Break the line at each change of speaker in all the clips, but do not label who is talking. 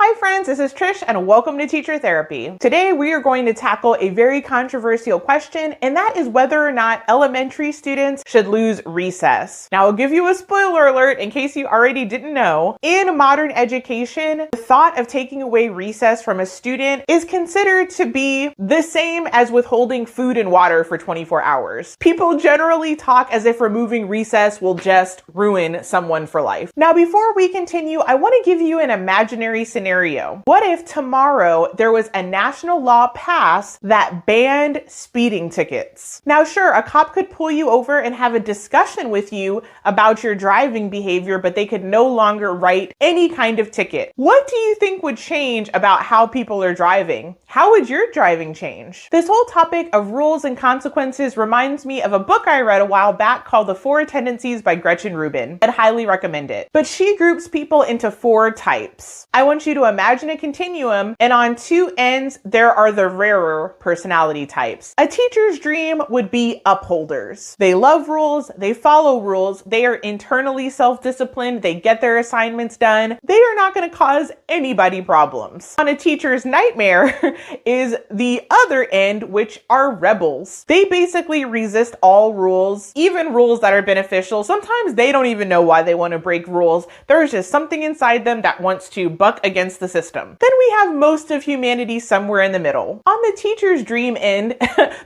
Hi friends, this is Trish and welcome to Teacher Therapy. Today we are going to tackle a very controversial question, and that is whether or not elementary students should lose recess. Now I'll give you a spoiler alert in case you already didn't know. In modern education, the thought of taking away recess from a student is considered to be the same as withholding food and water for 24 hours. People generally talk as if removing recess will just ruin someone for life. Now before we continue, I want to give you an imaginary scenario. What if tomorrow there was a national law passed that banned speeding tickets? Now, sure, a cop could pull you over and have a discussion with you about your driving behavior, but they could no longer write any kind of ticket. What do you think would change about how people are driving? How would your driving change? This whole topic of rules and consequences reminds me of a book I read a while back called The 4 Tendencies by Gretchen Rubin. I'd highly recommend it. But she groups people into 4 types. I want you to imagine a continuum, and on 2 ends, there are the rarer personality types. A teacher's dream would be upholders. They love rules, they follow rules, they are internally self-disciplined, they get their assignments done, they are not going to cause anybody problems. On a teacher's nightmare is the other end, which are rebels. They basically resist all rules, even rules that are beneficial. Sometimes they don't even know why they want to break rules. There's just something inside them that wants to buck against the system. Then we have most of humanity somewhere in the middle. On the teacher's dream end,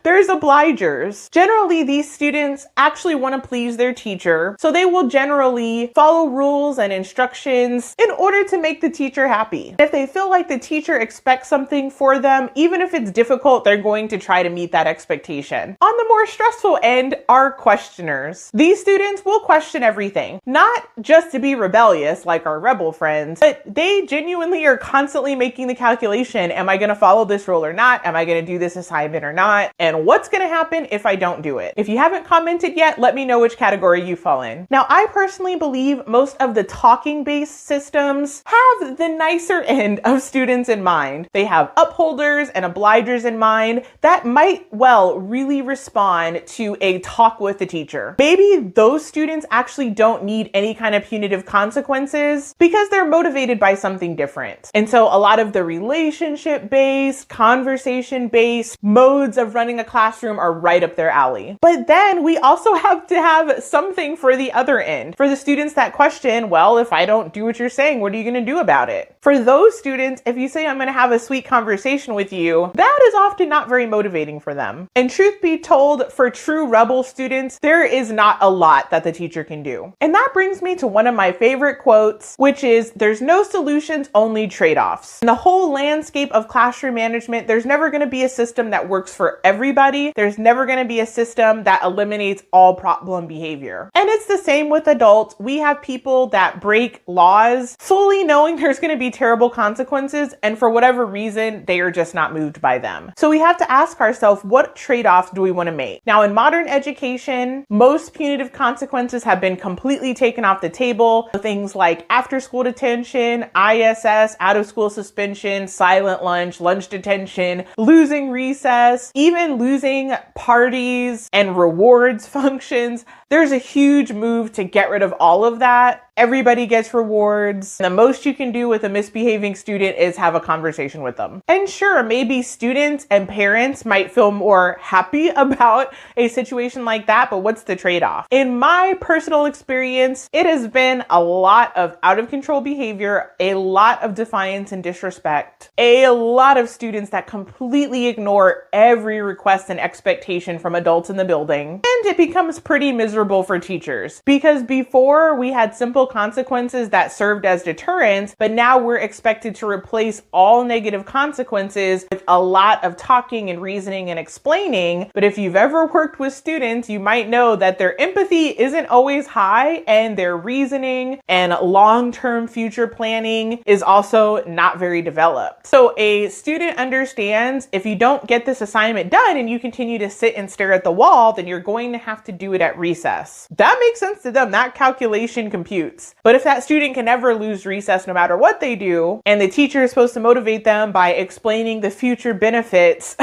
there's obligers. Generally, these students actually want to please their teacher, so they will generally follow rules and instructions in order to make the teacher happy. If they feel like the teacher expects something for them, even if it's difficult, they're going to try to meet that expectation. On the more stressful end are questioners. These students will question everything, not just to be rebellious like our rebel friends, but they genuinely are constantly making the calculation, am I going to follow this rule or not? Am I going to do this assignment or not? And what's going to happen if I don't do it? If you haven't commented yet, let me know which category you fall in. Now, I personally believe most of the talking-based systems have the nicer end of students in mind. They have upholders and obligers in mind that might well really respond to a talk with the teacher. Maybe those students actually don't need any kind of punitive consequences because they're motivated by something different. And so a lot of the relationship-based, conversation-based modes of running a classroom are right up their alley. But then we also have to have something for the other end. For the students that question, well, if I don't do what you're saying, what are you going to do about it? For those students, if you say I'm going to have a sweet conversation with you, that is often not very motivating for them. And truth be told, for true rebel students, there is not a lot that the teacher can do. And that brings me to one of my favorite quotes, which is, there's no solutions, only trade-offs. In the whole landscape of classroom management, there's never going to be a system that works for everybody. There's never going to be a system that eliminates all problem behavior. And it's the same with adults. We have people that break laws fully knowing there's going to be terrible consequences, and for whatever reason, they are just not moved by them. So we have to ask ourselves, what trade-offs do we want to make? Now, in modern education, most punitive consequences have been completely taken off the table. Things like after-school detention, ISS, out-of-school suspension, silent lunch, lunch detention, losing recess, even losing parties and rewards functions. There's a huge move to get rid of all of that. Everybody gets rewards. The most you can do with a misbehaving student is have a conversation with them. And sure, maybe students and parents might feel more happy about a situation like that, but what's the trade-off? In my personal experience, it has been a lot of out-of-control behavior, a lot of defiance and disrespect, a lot of students that completely ignore every request and expectation from adults in the building, and it becomes pretty miserable for teachers because before we had simple consequences that served as deterrents, but now we're expected to replace all negative consequences with a lot of talking and reasoning and explaining. But if you've ever worked with students, you might know that their empathy isn't always high and their reasoning and long-term future planning is also not very developed. So a student understands if you don't get this assignment done and you continue to sit and stare at the wall, then you're going to have to do it at recess. recess. That makes sense to them. That calculation computes. But if that student can never lose recess no matter what they do, and the teacher is supposed to motivate them by explaining the future benefits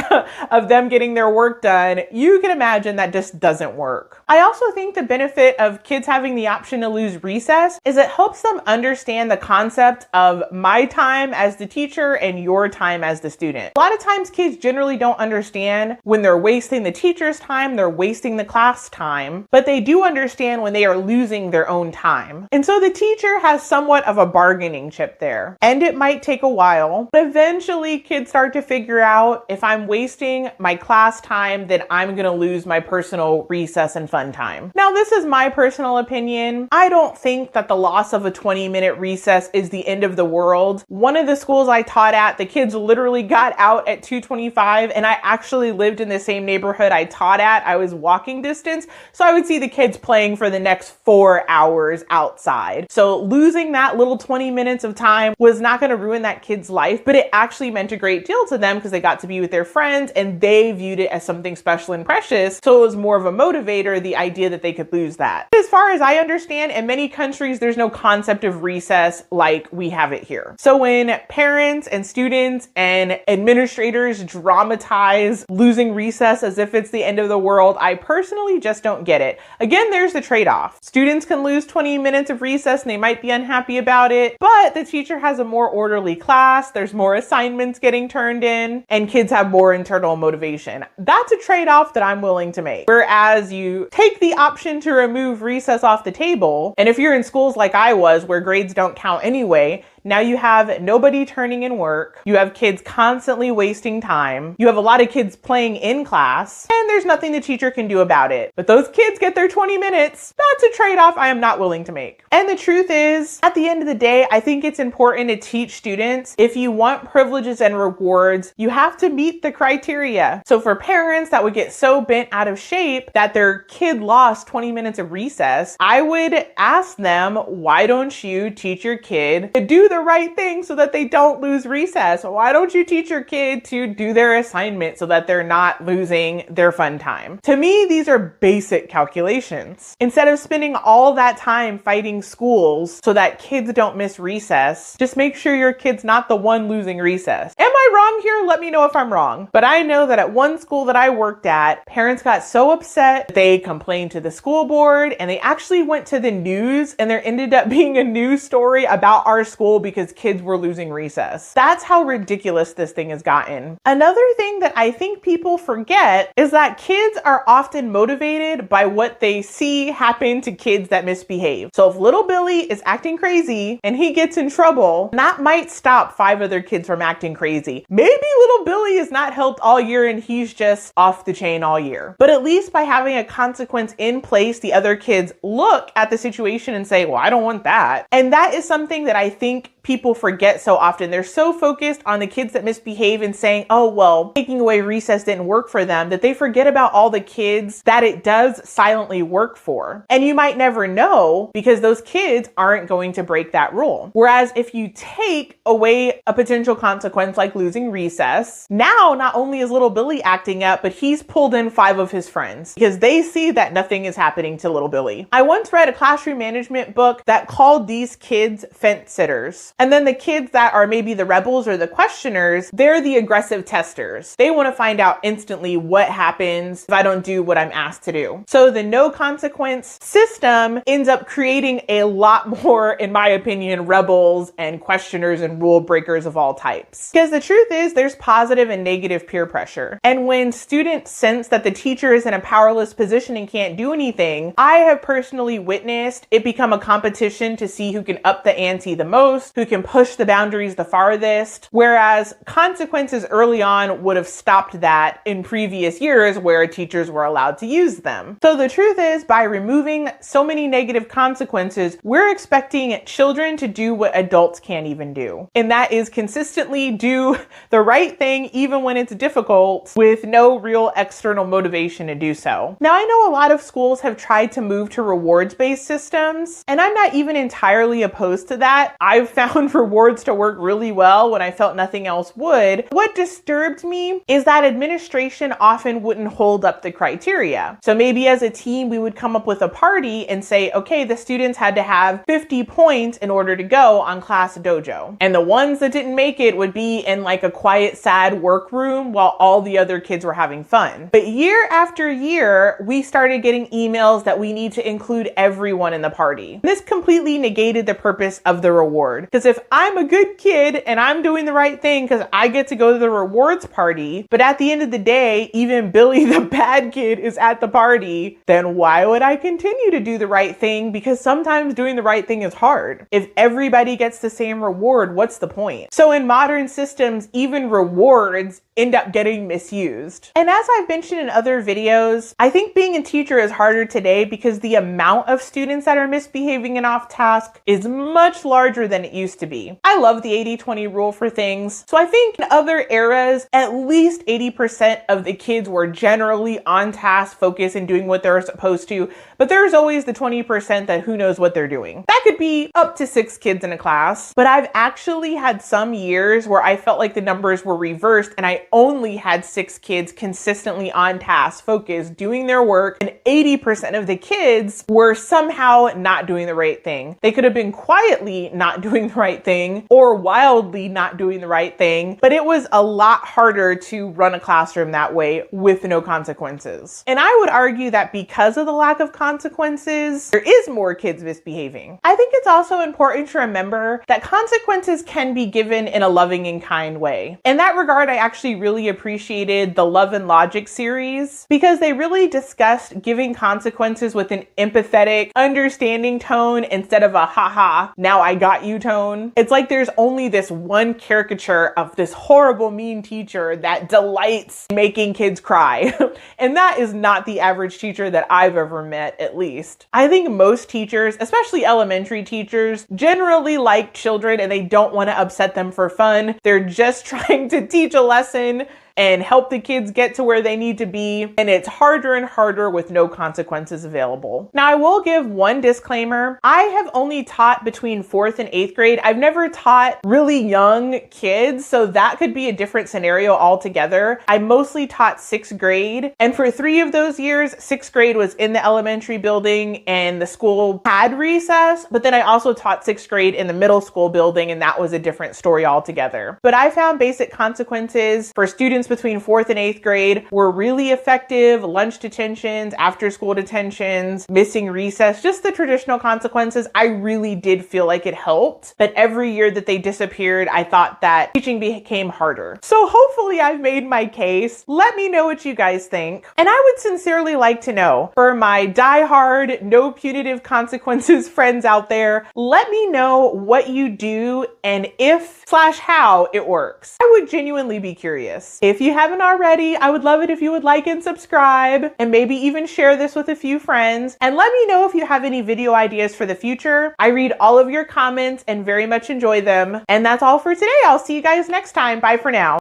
of them getting their work done, you can imagine that just doesn't work. I also think the benefit of kids having the option to lose recess is it helps them understand the concept of my time as the teacher and your time as the student. A lot of times kids generally don't understand when they're wasting the teacher's time, they're wasting the class time, but they do understand when they are losing their own time. And so the teacher has somewhat of a bargaining chip there. And it might take a while, but eventually kids start to figure out if I'm wasting my class time, then I'm going to lose my personal recess and fun time. Now, this is my personal opinion. I don't think that the loss of a 20-minute recess is the end of the world. One of the schools I taught at, the kids literally got out at 2:25, and I actually lived in the same neighborhood I taught at. I was walking distance, so I would see the kids playing for the next 4 hours outside. So losing that little 20 minutes of time was not going to ruin that kid's life, but it actually meant a great deal to them because they got to be with their friends and they viewed it as something special and precious. So it was more of a motivator, the idea that they could lose that. As far as I understand, in many countries, there's no concept of recess like we have it here. So when parents and students and administrators dramatize losing recess as if it's the end of the world, I personally just don't get it. Again, there's the trade-off. Students can lose 20 minutes of recess and they might be unhappy about it, but the teacher has a more orderly class, there's more assignments getting turned in, and kids have more internal motivation. That's a trade-off that I'm willing to make. Whereas you take the option to remove recess off the table, and if you're in schools like I was, where grades don't count anyway, now you have nobody turning in work, you have kids constantly wasting time, you have a lot of kids playing in class, and there's nothing the teacher can do about it. But those kids get their 20 minutes. That's a trade-off I am not willing to make. And the truth is, at the end of the day, I think it's important to teach students, if you want privileges and rewards, you have to meet the criteria. So for parents that would get so bent out of shape that their kid lost 20 minutes of recess, I would ask them, why don't you teach your kid to do the right thing so that they don't lose recess? Why don't you teach your kid to do their assignment so that they're not losing their fun time? To me, these are basic calculations. Instead of spending all that time fighting schools so that kids don't miss recess, just make sure your kid's not the one losing recess. Am I wrong here? Let me know if I'm wrong. But I know that at one school that I worked at, parents got so upset, they complained to the school board and they actually went to the news, and there ended up being a news story about our school because kids were losing recess. That's how ridiculous this thing has gotten. Another thing that I think people forget is that kids are often motivated by what they see happen to kids that misbehave. So if little Billy is acting crazy and he gets in trouble, that might stop 5 other kids from acting crazy. Maybe little Billy is not helped all year and he's just off the chain all year. But at least by having a consequence in place, the other kids look at the situation and say, well, I don't want that. And that is something that I think people forget so often. They're so focused on the kids that misbehave and saying, oh, well, taking away recess didn't work for them, that they forget about all the kids that it does silently work for. And you might never know because those kids aren't going to break that rule. Whereas if you take away a potential consequence like losing recess, now not only is little Billy acting up, but he's pulled in 5 of his friends because they see that nothing is happening to little Billy. I once read a classroom management book that called these kids fence sitters. And then the kids that are maybe the rebels or the questioners, they're the aggressive testers. They want to find out instantly what happens if I don't do what I'm asked to do. So the no consequence system ends up creating a lot more, in my opinion, rebels and questioners and rule breakers of all types. Because the truth is, there's positive and negative peer pressure. And when students sense that the teacher is in a powerless position and can't do anything, I have personally witnessed it become a competition to see who can up the ante the most, who can push the boundaries the farthest, whereas consequences early on would have stopped that in previous years where teachers were allowed to use them. So the truth is, by removing so many negative consequences, we're expecting children to do what adults can't even do. And that is consistently do the right thing even when it's difficult with no real external motivation to do so. Now, I know a lot of schools have tried to move to rewards-based systems, and I'm not even entirely opposed to that. I've found found rewards to work really well when I felt nothing else would. What disturbed me is that administration often wouldn't hold up the criteria. So maybe as a team, we would come up with a party and say, okay, the students had to have 50 points in order to go on class dojo. And the ones that didn't make it would be in like a quiet, sad workroom while all the other kids were having fun. But year after year, we started getting emails that we need to include everyone in the party. This completely negated the purpose of the reward. Because if I'm a good kid and I'm doing the right thing because I get to go to the rewards party, but at the end of the day, even Billy the bad kid is at the party, then why would I continue to do the right thing? Because sometimes doing the right thing is hard. If everybody gets the same reward, what's the point? So in modern systems, even rewards end up getting misused. And as I've mentioned in other videos, I think being a teacher is harder today because the amount of students that are misbehaving and off task is much larger than it used to be. I love the 80-20 rule for things. So I think in other eras, at least 80% of the kids were generally on task, focused, and doing what they're supposed to. But there's always the 20% that who knows what they're doing. That could be up to 6 kids in a class. But I've actually had some years where I felt like the numbers were reversed and I only had 6 kids consistently on task, focused, doing their work, and 80% of the kids were somehow not doing the right thing. They could have been quietly not doing the right thing or wildly not doing the right thing, but it was a lot harder to run a classroom that way with no consequences. And I would argue that because of the lack of consequences, there is more kids misbehaving. I think it's also important to remember that consequences can be given in a loving and kind way. In that regard, I actually really appreciated the Love and Logic series because they really discussed giving consequences with an empathetic, understanding tone instead of a haha, now I got you tone. It's like there's only this one caricature of this horrible, mean teacher that delights making kids cry. And that is not the average teacher that I've ever met, at least. I think most teachers, especially elementary teachers, generally like children and they don't want to upset them for fun. They're just trying to teach a lesson and help the kids get to where they need to be. And it's harder and harder with no consequences available. Now, I will give one disclaimer. I have only taught between 4th and 8th grade. I've never taught really young kids, so that could be a different scenario altogether. I mostly taught 6th grade. And for 3 of those years, 6th grade was in the elementary building and the school had recess. But then I also taught 6th grade in the middle school building, and that was a different story altogether. But I found basic consequences for students between 4th and 8th grade were really effective. Lunch detentions, after school detentions, missing recess, just the traditional consequences. I really did feel like it helped. But every year that they disappeared, I thought that teaching became harder. So hopefully I've made my case. Let me know what you guys think. And I would sincerely like to know, for my diehard, no punitive consequences friends out there, let me know what you do and if/how it works. I would genuinely be curious. If you haven't already, I would love it if you would like and subscribe and maybe even share this with a few friends. And let me know if you have any video ideas for the future. I read all of your comments and very much enjoy them. And that's all for today. I'll see you guys next time. Bye for now.